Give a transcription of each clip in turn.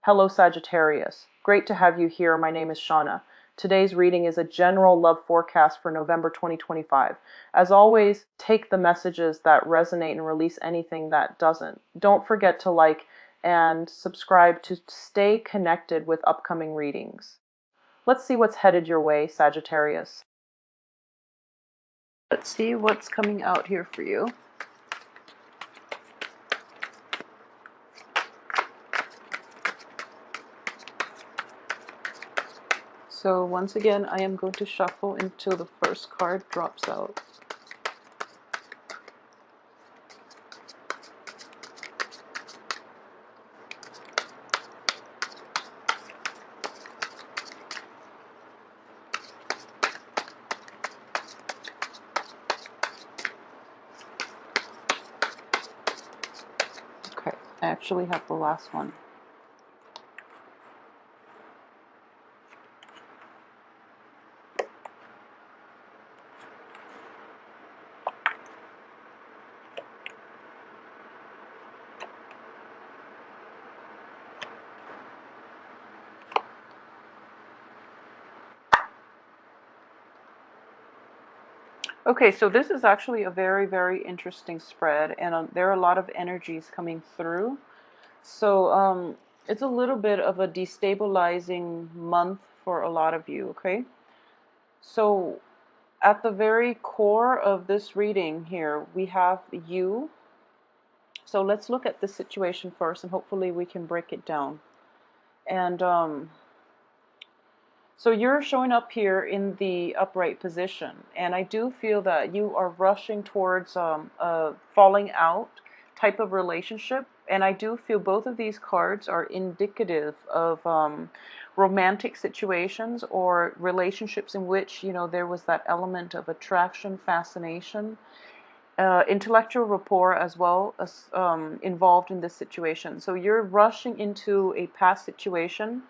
Hello Sagittarius. Great to have you here. My name is Shauna. Today's reading is a general love forecast for November 2025. As always, take the messages that resonate and release anything that doesn't. Don't forget to like and subscribe to stay connected with upcoming readings. Let's see what's headed your way, Sagittarius. Let's see what's coming out here for you. So once again, I am going to shuffle until the first card drops out. Okay, I actually have the last one. Okay, so this is actually a very, very interesting spread, and there are a lot of energies coming through. So it's a little bit of a destabilizing month for a lot of you, okay? So at the very core of this reading here, we have you. So let's look at the situation first, and hopefully we can break it down. And so you're showing up here in the upright position, and I do feel that you are rushing towards a falling out type of relationship, and I do feel both of these cards are indicative of romantic situations or relationships in which, you know, there was that element of attraction, fascination, intellectual rapport as well as involved in this situation. So you're rushing into a past situation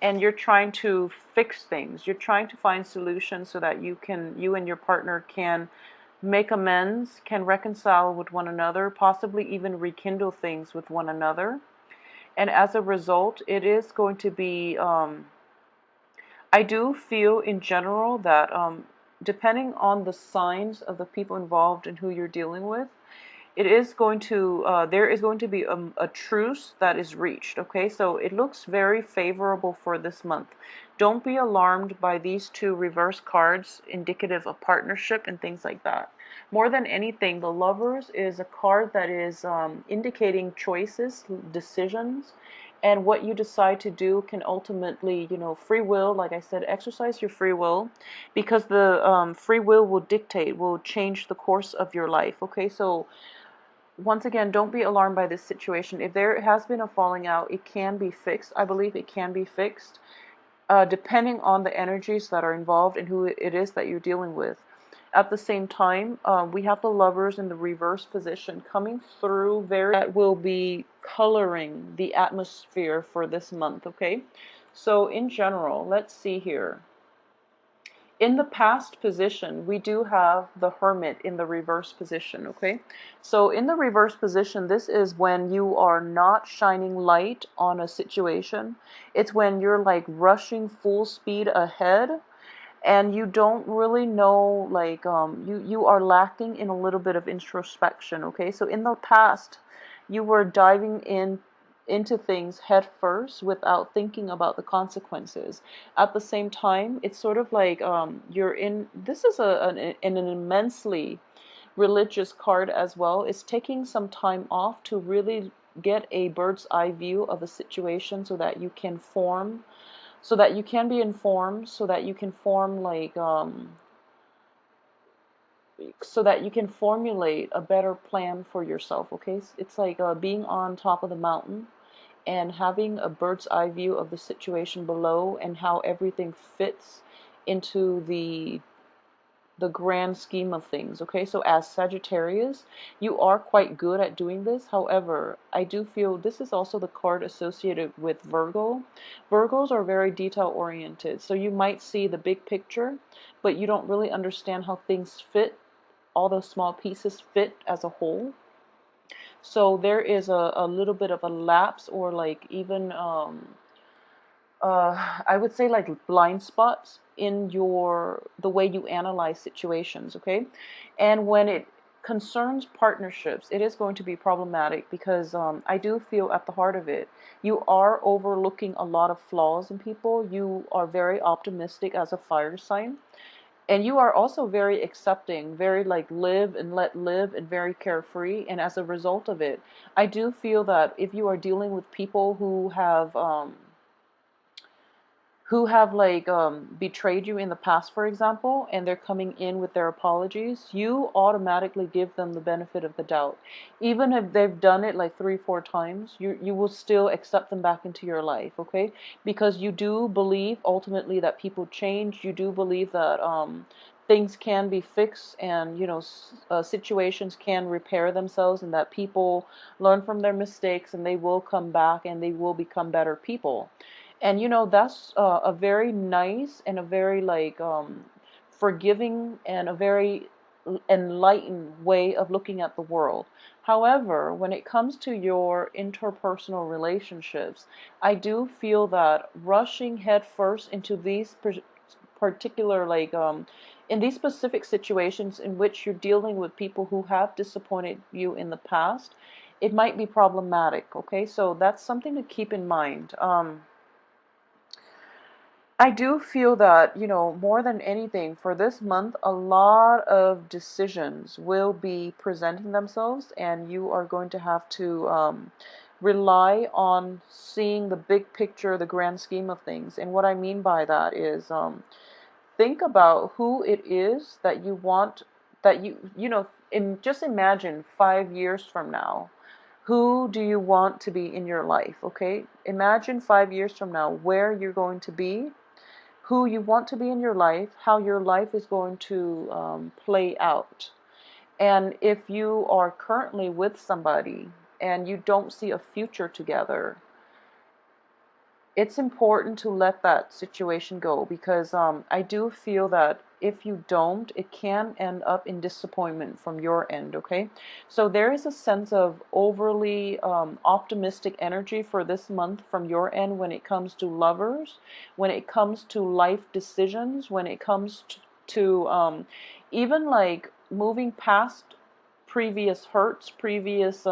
and you're trying to fix things. You're trying to find solutions so that you and your partner can make amends, can reconcile with one another, possibly even rekindle things with one another. And as a result, it is going to be, I do feel in general that depending on the signs of the people involved and who you're dealing with, it is going to there is going to be a truce that is reached. Okay, so it looks very favorable for this month. Don't be alarmed by these two reverse cards indicative of partnership and things like that. More than anything, the Lovers is a card that is indicating choices, decisions, and what you decide to do can ultimately, you know, free will, like I said, exercise your free will, because the free will dictate, will change the course of your life. Okay, so once again, don't be alarmed by this situation. If there has been a falling out, it can be fixed. I believe it can be fixed, depending on the energies that are involved and who it is that you're dealing with. At the same time, we have the Lovers in the reverse position coming through that will be coloring the atmosphere for this month, okay? So in general, let's see here. In the past position, we do have the Hermit in the reverse position, okay? So in the reverse position, this is when you are not shining light on a situation. It's when you're like rushing full speed ahead and you don't really know, like, you are lacking in a little bit of introspection, okay? So in the past, you were diving into things head first without thinking about the consequences. At the same time, it's sort of like you're in, this is an immensely religious card as well. It's taking some time off to really get a bird's eye view of a situation so that you can form, so that you can be informed, so that you can form like so that you can formulate a better plan for yourself. Okay, it's like being on top of the mountain and having a bird's eye view of the situation below and how everything fits into the grand scheme of things. Okay, so as Sagittarius, you are quite good at doing this. However, I do feel this is also the card associated with Virgo. Virgos are very detail oriented, so you might see the big picture, but you don't really understand how things fit, all those small pieces fit as a whole. So there is a little bit of a lapse, or like even I would say like blind spots in the way you analyze situations, okay? And when it concerns partnerships, it is going to be problematic because I do feel at the heart of it, you are overlooking a lot of flaws in people. You are very optimistic as a fire sign. And you are also very accepting, very like live and let live, and very carefree. And as a result of it, I do feel that if you are dealing with people who have like betrayed you in the past, for example, and they're coming in with their apologies, you automatically give them the benefit of the doubt. Even if they've done it like 3 4 times, you will still accept them back into your life, okay? Because you do believe ultimately that people change. You do believe that things can be fixed, and situations can repair themselves, and that people learn from their mistakes and they will come back and they will become better people. And that's a very nice and a very like forgiving and a very enlightened way of looking at the world. However, when it comes to your interpersonal relationships, I do feel that rushing headfirst into these particular like in these specific situations in which you're dealing with people who have disappointed you in the past, it might be problematic. Okay, so that's something to keep in mind. I do feel that, more than anything, for this month, a lot of decisions will be presenting themselves, and you are going to have to rely on seeing the big picture, the grand scheme of things. And what I mean by that is think about who it is that you want, that just imagine 5 years from now. Who do you want to be in your life? Okay, imagine 5 years from now where you're going to be, who you want to be in your life, how your life is going to play out. And if you are currently with somebody and you don't see a future together, it's important to let that situation go, because I do feel that if you don't, it can end up in disappointment from your end, okay? So there is a sense of overly optimistic energy for this month from your end when it comes to lovers, when it comes to life decisions, when it comes to even like moving past previous hurts, previous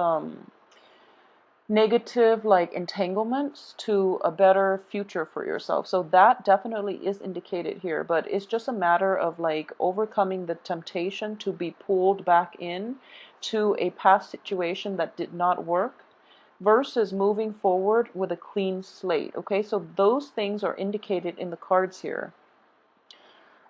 negative like entanglements to a better future for yourself. So that definitely is indicated here, but it's just a matter of like overcoming the temptation to be pulled back in to a past situation that did not work versus moving forward with a clean slate. Okay, so those things are indicated in the cards here.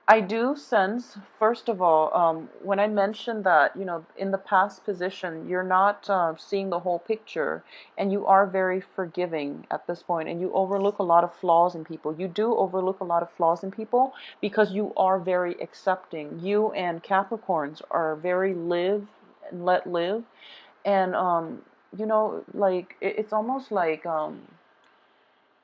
I do sense, first of all, when I mentioned that, in the past position, you're not seeing the whole picture, and you are very forgiving at this point, and you overlook a lot of flaws in people. You do overlook a lot of flaws in people because you are very accepting. You and Capricorns are very live and let live, and like it's almost like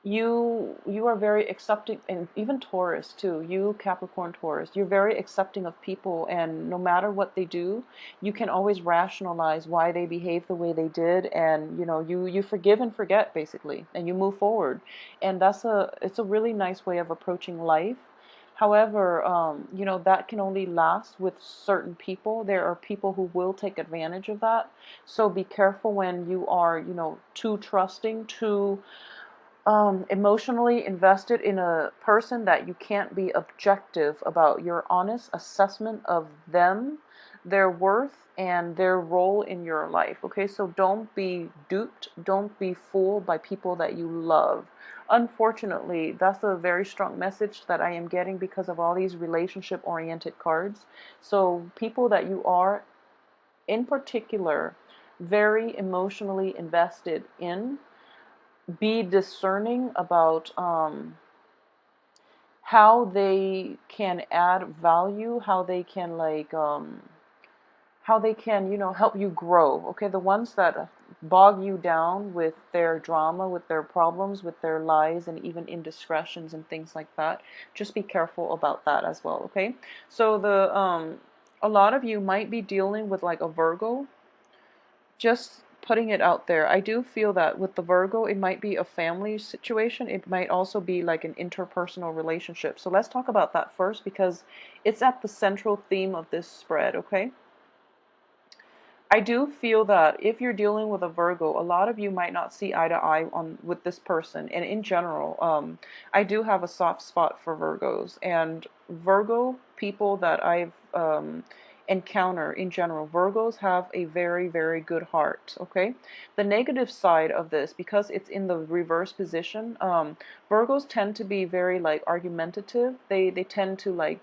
you are very accepting. And even Taurus too, you Capricorn Taurus, you're very accepting of people, and no matter what they do, you can always rationalize why they behave the way they did, and you forgive and forget basically, and you move forward. And it's a really nice way of approaching life. However, that can only last with certain people. There are people who will take advantage of that. So be careful when you are, too trusting, too emotionally invested in a person, that you can't be objective about your honest assessment of them, their worth, and their role in your life. Okay, so don't be duped, don't be fooled by people that you love. Unfortunately, that's a very strong message that I am getting because of all these relationship oriented cards. So people that you are, in particular, very emotionally invested in, be discerning about how they can add value, how they can help you grow. Okay, the ones that bog you down with their drama, with their problems, with their lies, and even indiscretions and things like that, just be careful about that as well. Okay, so a lot of you might be dealing with like a Virgo. Just putting it out there, I do feel that with the Virgo, it might be a family situation. It might also be like an interpersonal relationship. So let's talk about that first because it's at the central theme of this spread, okay? I do feel that if you're dealing with a Virgo, a lot of you might not see eye to eye on with this person. And in general, I do have a soft spot for Virgos. And Virgo people that I've encounter in general, Virgos have a very, very good heart. Okay, the negative side of this, because it's in the reverse position, Virgos tend to be very like argumentative. They tend to like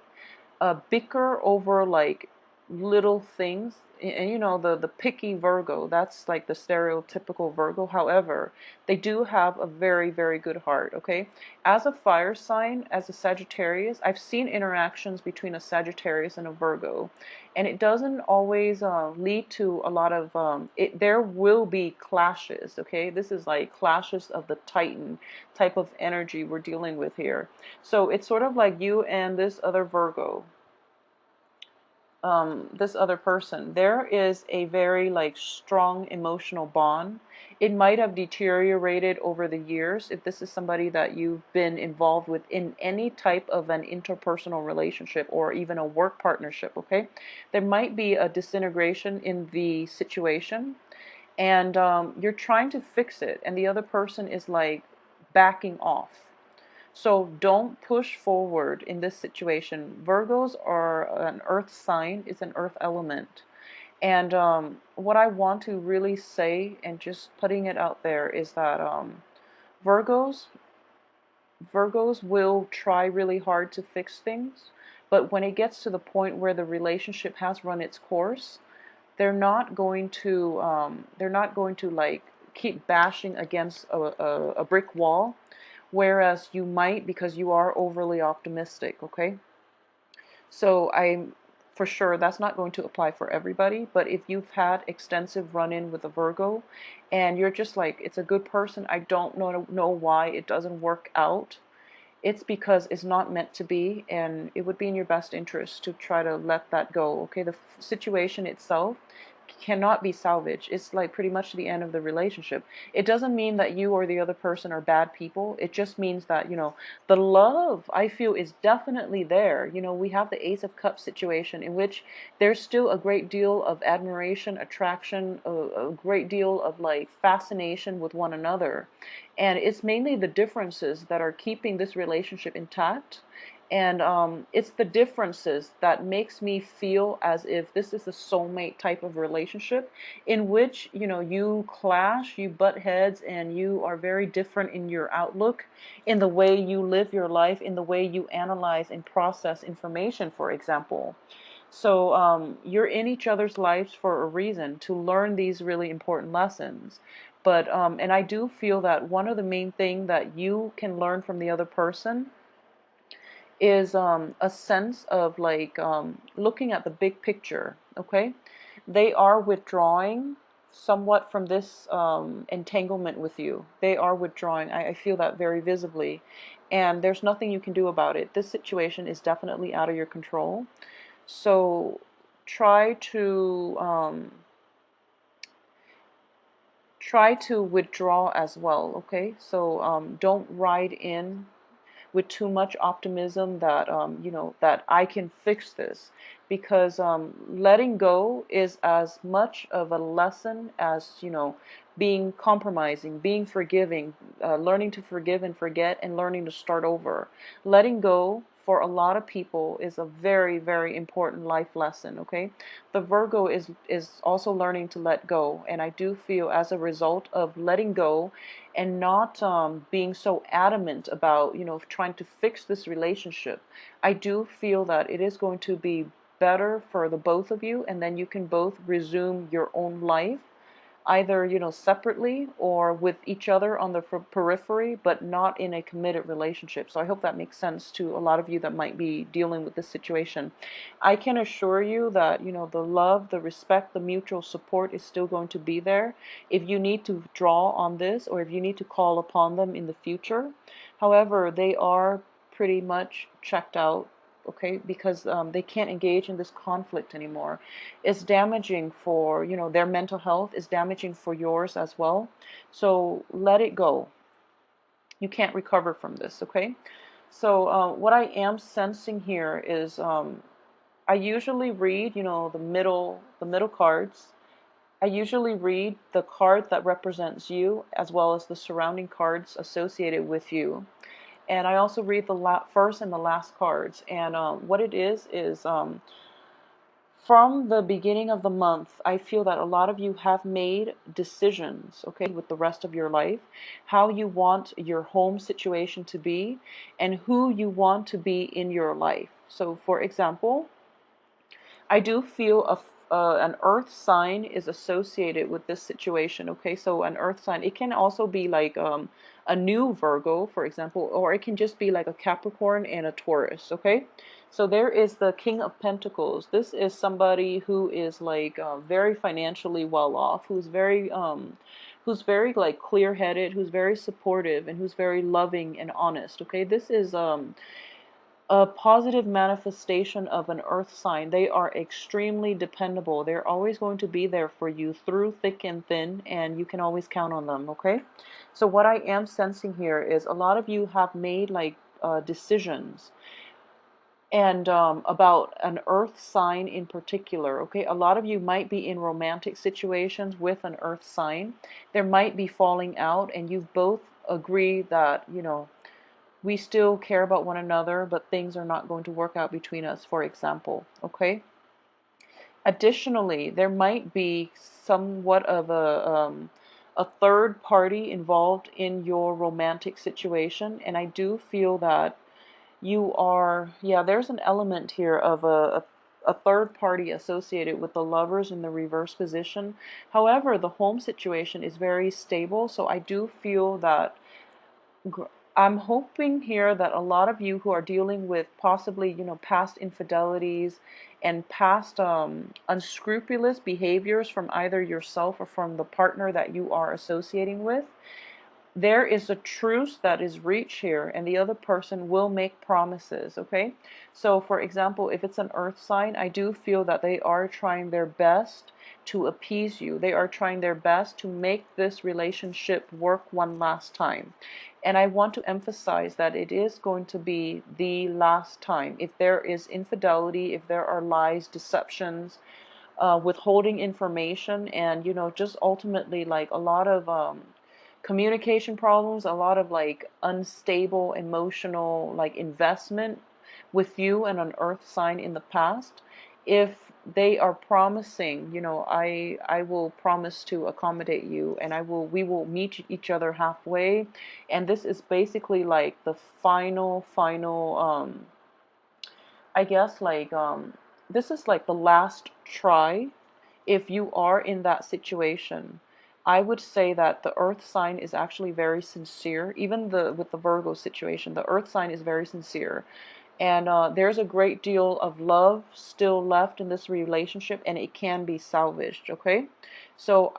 bicker over like little things. And you know, the picky Virgo, that's like the stereotypical Virgo. However, they do have a very, very good heart. Okay, as a fire sign, as a Sagittarius, I've seen interactions between a Sagittarius and a Virgo, and it doesn't always lead to a lot of there will be clashes. Okay, this is like clashes of the Titan type of energy we're dealing with here. So it's sort of like you and this other Virgo, this other person, there is a very like strong emotional bond. It might have deteriorated over the years if this is somebody that you've been involved with in any type of an interpersonal relationship or even a work partnership. Okay, there might be a disintegration in the situation, and you're trying to fix it, and the other person is like backing off. So don't push forward in this situation. Virgos are an earth sign, it's an earth element. And what I want to really say, and just putting it out there, is that Virgos, Virgos will try really hard to fix things, but when it gets to the point where the relationship has run its course, they're not going to like keep bashing against a brick wall, whereas you might because you are overly optimistic. Okay, so I'm for sure that's not going to apply for everybody, but if you've had extensive run-in with a Virgo and you're just like, it's a good person, I don't know why it doesn't work out, it's because it's not meant to be, and it would be in your best interest to try to let that go. Okay, the situation itself cannot be salvaged. It's like pretty much the end of the relationship. It doesn't mean that you or the other person are bad people. It just means that, you know, the love, I feel, is definitely there. You know, we have the Ace of Cups situation in which there's still a great deal of admiration, attraction, a great deal of like fascination with one another. And it's mainly the differences that are keeping this relationship intact. And it's the differences that makes me feel as if this is a soulmate type of relationship in which, you know, you clash, you butt heads, and you are very different in your outlook, in the way you live your life, in the way you analyze and process information, for example. So you're in each other's lives for a reason, to learn these really important lessons. But and I do feel that one of the main thing that you can learn from the other person is a sense of like looking at the big picture. Okay, they are withdrawing somewhat from this entanglement with you. They are withdrawing. I feel that very visibly, and there's nothing you can do about it. This situation is definitely out of your control. So try to withdraw as well. Okay, so don't ride in with too much optimism that you know, that I can fix this, because letting go is as much of a lesson as, you know, being compromising, being forgiving, learning to forgive and forget, and learning to start over. Letting go for a lot of people is a very, very important life lesson. Okay, the Virgo is also learning to let go, and I do feel as a result of letting go and not being so adamant about, you know, trying to fix this relationship, I do feel that it is going to be better for the both of you, and then you can both resume your own life, either, you know, separately or with each other on the periphery, but not in a committed relationship. So I hope that makes sense to a lot of you that might be dealing with this situation. I can assure you that, you know, the love, the respect, the mutual support is still going to be there if you need to draw on this, or if you need to call upon them in the future. However, they are pretty much checked out okay, because they can't engage in this conflict anymore. It's damaging for, you know, their mental health, is damaging for yours as well. So let it go. You can't recover from this, okay? So what I am sensing here is I usually read, you know, the middle cards. I usually read the card that represents you as well as the surrounding cards associated with you. And I also read the first and the last cards. And what it is from the beginning of the month, I feel that a lot of you have made decisions, okay, with the rest of your life, how you want your home situation to be and who you want to be in your life. So, for example, I do feel an earth sign is associated with this situation. Okay, so an earth sign, it can also be like a new Virgo, for example, or it can just be like a Capricorn and a Taurus. Okay, so there is the King of Pentacles. This is somebody who is like very financially well off, who's very like clear-headed, who's very supportive, and who's very loving and honest. Okay, this is a positive manifestation of an earth sign. They are extremely dependable. They're always going to be there for you through thick and thin, and you can always count on them, okay? So what I am sensing here is a lot of you have made like decisions and about an earth sign in particular, okay? A lot of you might be in romantic situations with an earth sign. There might be falling out, and you've both agreed that, you know, we still care about one another, but things are not going to work out between us, for example, okay? Additionally, there might be somewhat of a third party involved in your romantic situation, and I do feel that you are, yeah, there's an element here of a third party associated with the lovers in the reverse position. However, the home situation is very stable, so I do feel that I'm hoping here that a lot of you who are dealing with possibly, you know, past infidelities and past unscrupulous behaviors from either yourself or from the partner that you are associating with, there is a truce that is reached here, and the other person will make promises, okay? So, for example, if it's an earth sign, I do feel that they are trying their best to appease you. They are trying their best to make this relationship work one last time. And I want to emphasize that it is going to be the last time. If there is infidelity, if there are lies, deceptions, withholding information, and, you know, just ultimately like a lot of communication problems, a lot of like unstable emotional like investment with you and an earth sign in the past, if they are promising, you know, I will promise to accommodate you, and we will meet each other halfway, and this is basically like the final I guess like this is like the last try. If you are in that situation, I would say that the earth sign is actually very sincere. Even with the Virgo situation, the earth sign is very sincere. And there's a great deal of love still left in this relationship, and it can be salvaged, okay? So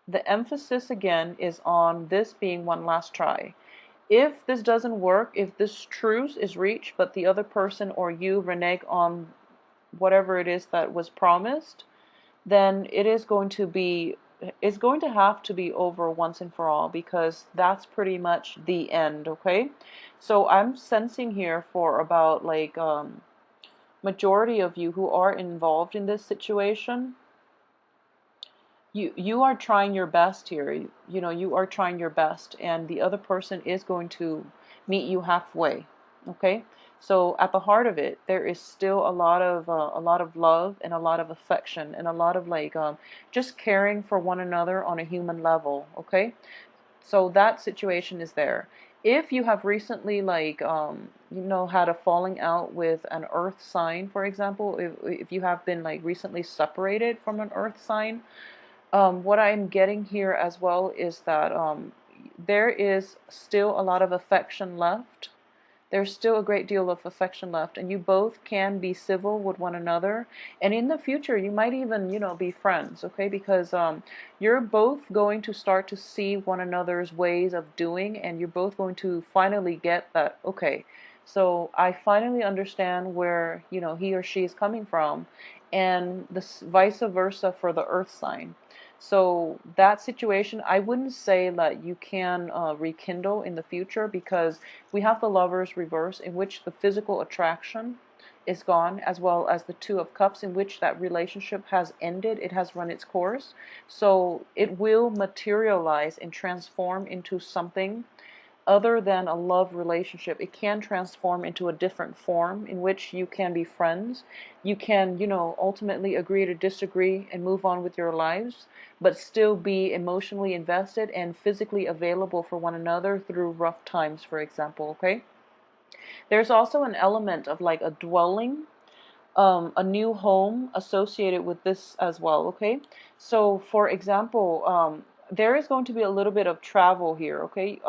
the emphasis again is on this being one last try. If this doesn't work, if this truce is reached, but the other person or you renege on whatever it is that was promised, then it's going to have to be over once and for all, because that's pretty much the end, okay? So I'm sensing here for about like majority of you who are involved in this situation, you are trying your best here. You know, you are trying your best, and the other person is going to meet you halfway, okay? So at the heart of it, there is still a lot of love and a lot of affection and a lot of like just caring for one another on a human level, okay? So that situation is there. If you have recently like you know, had a falling out with an earth sign, for example, if you have been like recently separated from an earth sign, what I'm getting here as well is that there is still a lot of affection left. There's still a great deal of affection left, and you both can be civil with one another. And in the future, you might even, you know, be friends, okay? Because you're both going to start to see one another's ways of doing, and you're both going to finally get that, okay, So I finally understand where, he or she is coming from, and this vice versa for the earth sign. So that situation, I wouldn't say that you can rekindle in the future, because we have the lovers reverse, in which the physical attraction is gone, as well as the two of cups, in which that relationship has ended, it has run its course. So it will materialize and transform into something other than a love relationship. It can transform into a different form, in which you can be friends. You can, ultimately agree to disagree and move on with your lives, but still be emotionally invested and physically available for one another through rough times, for example, okay? There's also an element of like a dwelling, a new home associated with this as well, okay? So, for example, there is going to be a little bit of travel here, okay?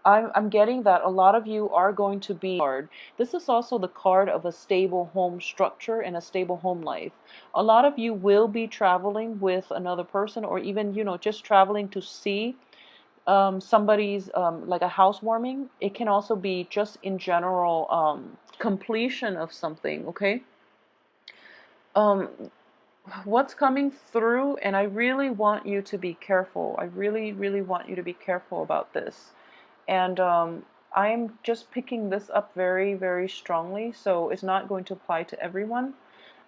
I'm getting that a lot of you are going to be hard. This is also the card of a stable home structure and a stable home life. A lot of you will be traveling with another person, or even, just traveling to see somebody's, like a housewarming. It can also be just in general, completion of something, okay? Um, what's coming through, and I really want you to be careful. I really, really want you to be careful about this. And I'm just picking this up very, very strongly, so it's not going to apply to everyone.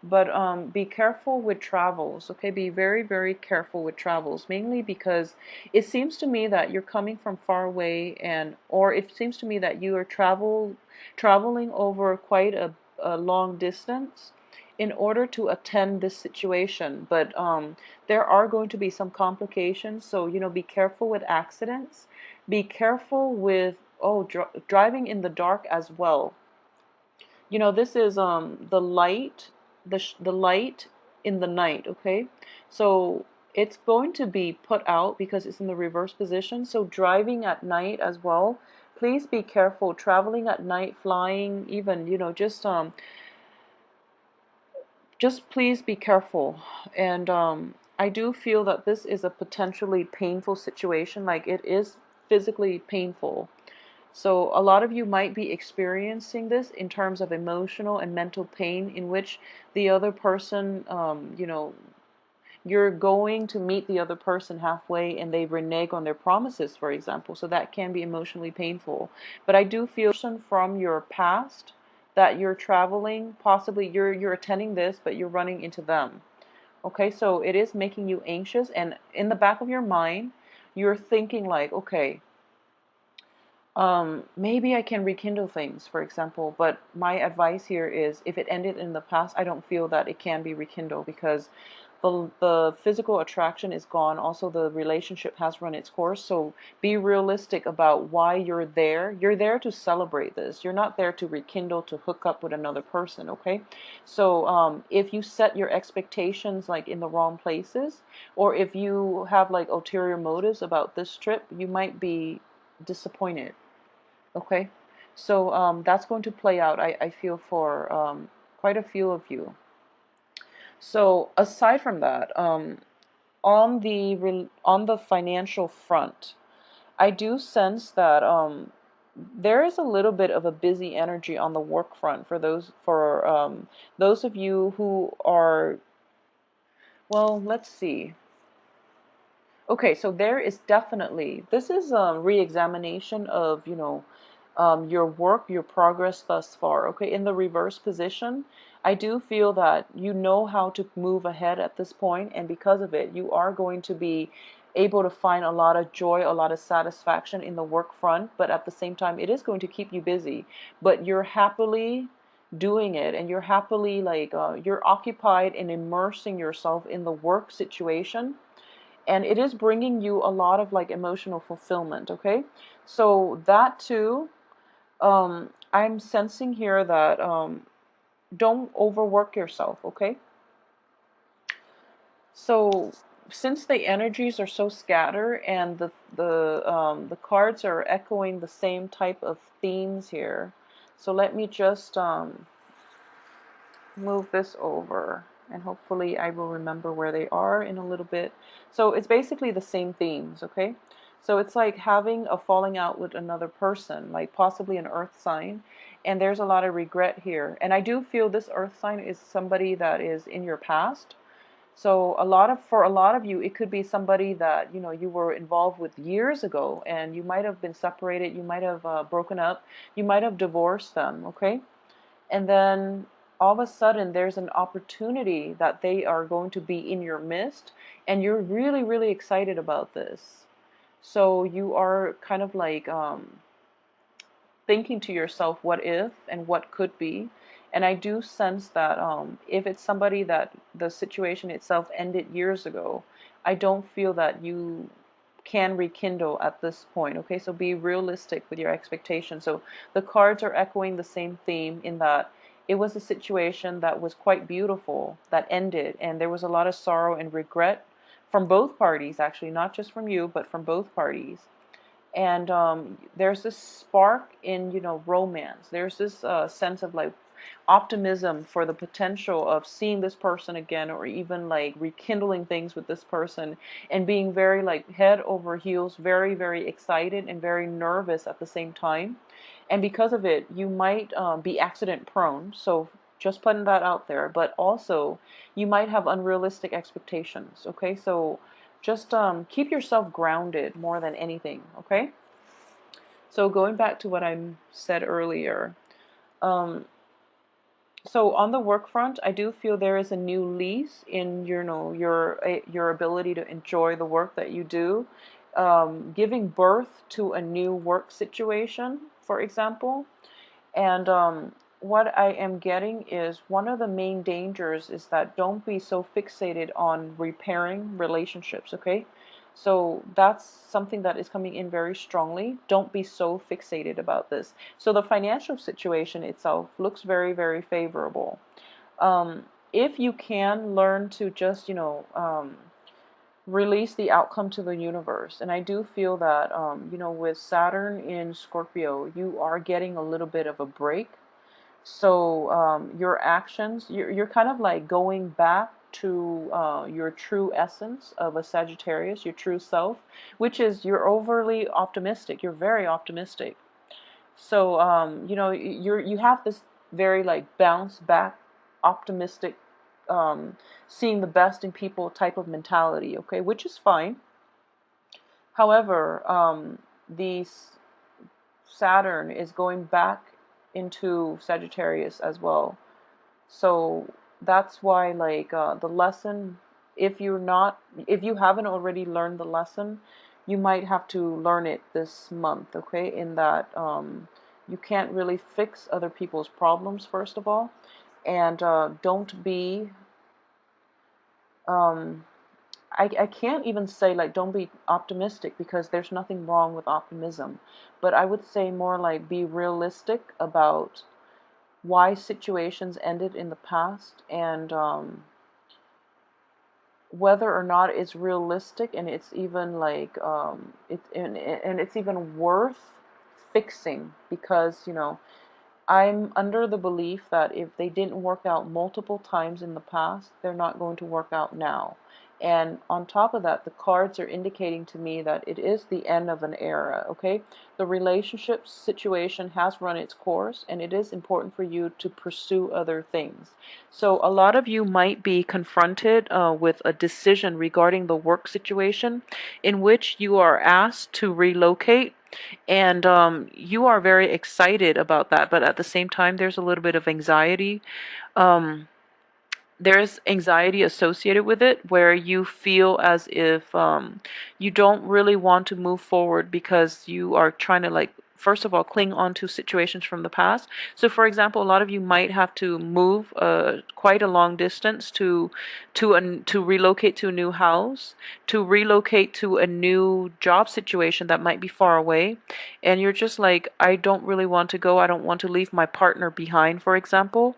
But be careful with travels, okay? Be very, very careful with travels, mainly because it seems to me that you're coming from far away, or it seems to me that you are traveling over quite a long distance in order to attend this situation. But there are going to be some complications, so be careful with accidents. Be careful with driving in the dark as well. This is the light, the light in the night, okay? So it's going to be put out because it's in the reverse position. So driving at night as well, please be careful. Traveling at night, flying, even, just please be careful. And I do feel that this is a potentially painful situation. Like, it is physically painful. So a lot of you might be experiencing this in terms of emotional and mental pain, in which the other person, you're going to meet the other person halfway and they renege on their promises, for example. So that can be emotionally painful. But I do feel from your past that you're traveling, possibly you're attending this, but you're running into them. Okay, so it is making you anxious, and in the back of your mind, you're thinking like, okay, maybe I can rekindle things, for example, but my advice here is, if it ended in the past, I don't feel that it can be rekindled, because the physical attraction is gone. Also, the relationship has run its course. So be realistic about why you're there. You're there to celebrate this. You're not there to rekindle, to hook up with another person, okay? So if you set your expectations like in the wrong places, or if you have like ulterior motives about this trip, you might be disappointed. Okay, so that's going to play out, I feel, for quite a few of you. So aside from that, on the financial front, I do sense that there is a little bit of a busy energy on the work front for those of you who are, well, let's see. Okay, so there is definitely, this is a re-examination of, your work, your progress thus far. Okay, in the reverse position, I do feel that you know how to move ahead at this point, and because of it, you are going to be able to find a lot of joy, a lot of satisfaction in the work front, but at the same time, it is going to keep you busy. But you're happily doing it, and you're happily, like, you're occupied in immersing yourself in the work situation, and it is bringing you a lot of like emotional fulfillment, okay? So that too, I'm sensing here that don't overwork yourself, okay? So since the energies are so scattered, and the cards are echoing the same type of themes here, so let me just move this over, and hopefully I will remember where they are in a little bit. So it's basically the same themes, okay? So it's like having a falling out with another person, like possibly an earth sign. And there's a lot of regret here. And I do feel this earth sign is somebody that is in your past. So for a lot of you, it could be somebody that, you were involved with years ago, and you might have been separated, you might have broken up, you might have divorced them, okay? And then all of a sudden there's an opportunity that they are going to be in your midst, and you're really, really excited about this. So you are kind of like thinking to yourself, what if and what could be. And I do sense that if it's somebody that the situation itself ended years ago, I don't feel that you can rekindle at this point. Okay, so be realistic with your expectations. So the cards are echoing the same theme in that it was a situation that was quite beautiful that ended, and there was a lot of sorrow and regret from both parties, actually, not just from you, but from both parties. And there's this spark in, romance. There's this sense of like optimism for the potential of seeing this person again, or even like rekindling things with this person, and being very like head over heels, very, very excited and very nervous at the same time. And because of it, you might be accident prone. So just putting that out there. But also, you might have unrealistic expectations. Okay, so just keep yourself grounded more than anything, okay? So going back to what I said earlier, um, so on the work front, I do feel there is a new lease in your ability to enjoy the work that you do, giving birth to a new work situation, for example. And what I am getting is one of the main dangers is that don't be so fixated on repairing relationships, okay? So that's something that is coming in very strongly. Don't be so fixated about this. So the financial situation itself looks very, very favorable. If you can learn to just, release the outcome to the universe. And I do feel that, with Saturn in Scorpio, you are getting a little bit of a break. So your actions, you're kind of like going back to your true essence of a Sagittarius, your true self, which is you're overly optimistic. You're very optimistic. So you have this very like bounce back, optimistic, seeing the best in people type of mentality. Okay, which is fine. However, the Saturn is going back into Sagittarius as well. So that's why like the lesson, if you haven't already learned the lesson, you might have to learn it this month, okay? In that you can't really fix other people's problems, first of all, and don't be um, I can't even say like don't be optimistic, because there's nothing wrong with optimism, but I would say more like be realistic about why situations ended in the past, and whether or not it's realistic, and it's even like and it's even worth fixing, because I'm under the belief that if they didn't work out multiple times in the past, they're not going to work out now. And on top of that, the cards are indicating to me that it is the end of an era, okay? The relationship situation has run its course, and it is important for you to pursue other things. So a lot of you might be confronted with a decision regarding the work situation in which you are asked to relocate, and you are very excited about that, but at the same time there's a little bit of anxiety. um, there's anxiety associated with it, where you feel as if you don't really want to move forward, because you are trying to, like, first of all, cling on to situations from the past. So for example, a lot of you might have to move quite a long distance to relocate to a new house, to relocate to a new job situation that might be far away, and you're just like, I don't really want to go, I don't want to leave my partner behind, for example.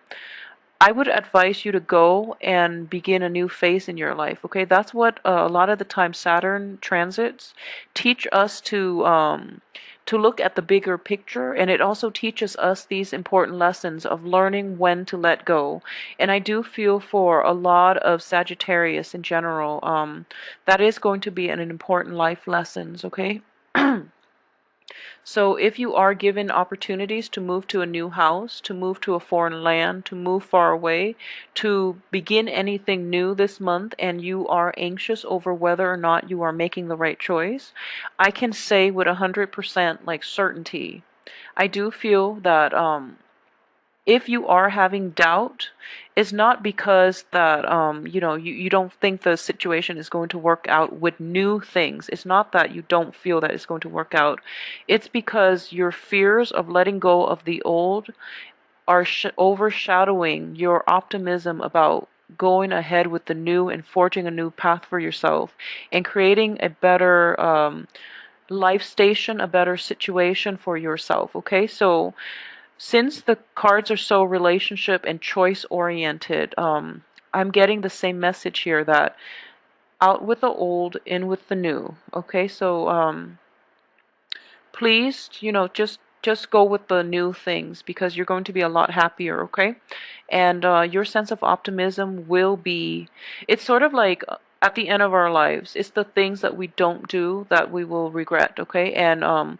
I would advise you to go and begin a new phase in your life. Okay, that's what a lot of the time Saturn transits teach us to look at the bigger picture, and it also teaches us these important lessons of learning when to let go. And I do feel for a lot of Sagittarius in general, that is going to be an important life lessons. Okay. So if you are given opportunities to move to a new house, to move to a foreign land, to move far away, to begin anything new this month, and you are anxious over whether or not you are making the right choice, I can say with 100% like certainty, I do feel that if you are having doubt, it's not because that you don't think the situation is going to work out with new things. It's not that you don't feel that it's going to work out. It's because your fears of letting go of the old are overshadowing your optimism about going ahead with the new and forging a new path for yourself and creating a better life station, a better situation for yourself. Okay, so since the cards are so relationship and choice oriented, I'm getting the same message here that out with the old, in with the new. Okay, so please, just go with the new things because you're going to be a lot happier. Okay, and your sense of optimism will be. It's sort of like. At the end of our lives, it's the things that we don't do that we will regret, okay? And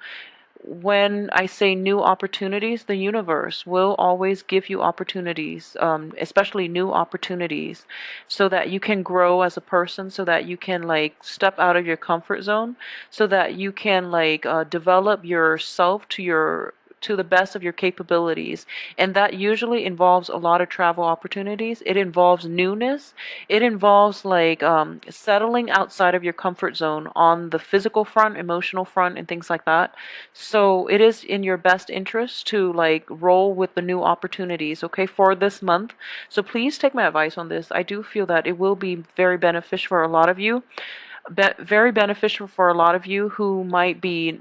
when I say new opportunities, the universe will always give you opportunities, especially new opportunities, so that you can grow as a person, so that you can like step out of your comfort zone, so that you can like develop yourself to the best of your capabilities. And that usually involves a lot of travel opportunities. It involves newness. It involves like settling outside of your comfort zone on the physical front, emotional front, and things like that. So it is in your best interest to like roll with the new opportunities, okay, for this month. So please take my advice on this. I do feel that it will be very beneficial for a lot of you. Very beneficial for a lot of you who might be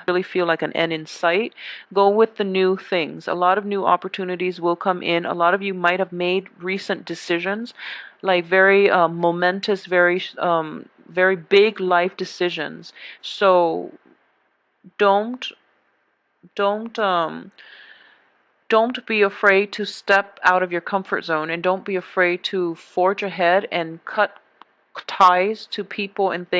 really feel like an end in sight. Go with the new things. A lot of new opportunities will come in. A lot of you might have made recent decisions, like very momentous, very big life decisions. So don't don't um don't be afraid to step out of your comfort zone, and don't be afraid to forge ahead and cut ties to people and things